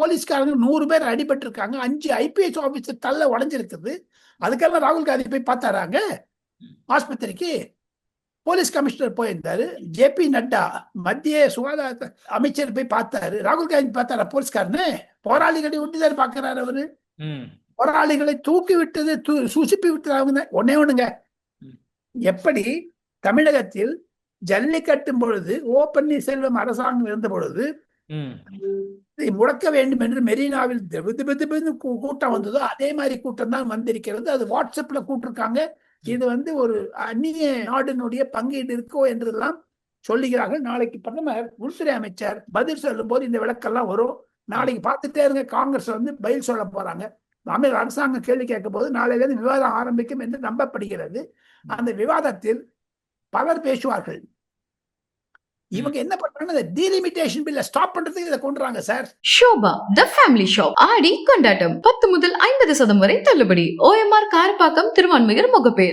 போலீஸ்காரங்க 100 பேர் அடிபட்டு இருக்காங்க, 5 IPS ஆபீசர் தள்ள உடஞ்சிருக்குது. அதுக்கெல்லாம் ராகுல் காந்தி போய் பார்த்தாராங்க ஆஸ்பத்திரிக்கு? போலீஸ் கமிஷனர் போயிருந்தாரு. JP நட்டா மத்திய சுகாதார அமைச்சர் போய் பார்த்தாரு. ராகுல் காந்தி பார்த்தாரா போலீஸ்காரனு? போராளிகளை ஒட்டிதான் பார்க்கிறாரு அவரு. போராளிகளை தூக்கி விட்டது, சுசிப்பி விட்டது ஒன்னே ஒண்ணுங்க. எப்படி தமிழகத்தில் ஜல்லிக்கட்டும் பொழுது ஓ பன்னீர்செல்வம் அரசாங்கம் இருந்த பொழுது முடக்க வேண்டும் என்று மெரினாவில் கூட்டம் வந்ததோ அதே மாதிரி கூட்டம் தான் வந்திருக்கிறது. அது வாட்ஸ்அப்ல கூட்டிருக்காங்க. இது ஒரு அந்நிய நாடினுடைய பங்கீடு இருக்கோ என்றெல்லாம் சொல்லுகிறார்கள். நாளைக்கு பிரதமர் உள்துறை அமைச்சர் பதில் சொல்லும் போது இந்த விளக்கெல்லாம் வரும். நாளைக்கு பார்த்துட்டே இருங்க, காங்கிரஸ் பதில் சொல்ல போறாங்க. அரசாங்கம் கேள்வி கேட்கும் போது நாளையிலிருந்து விவாதம் ஆரம்பிக்கும் என்று நம்பப்படுகிறது. அந்த விவாதத்தில் பலர் பேசுவார்கள். இவங்க என்ன பண்றாங்க, டீலிமிட்டேஷன் பில்ல ஸ்டாப் பண்றதுக்கு இதை கொண்டுறாங்க sir. Shobha the family shop Aadi கொண்டாட்டம் 10 முதல் 50% வரை தள்ளுபடி. OMR காரப்பாக்கம் திருவான்மையூர் முகப்பேர்.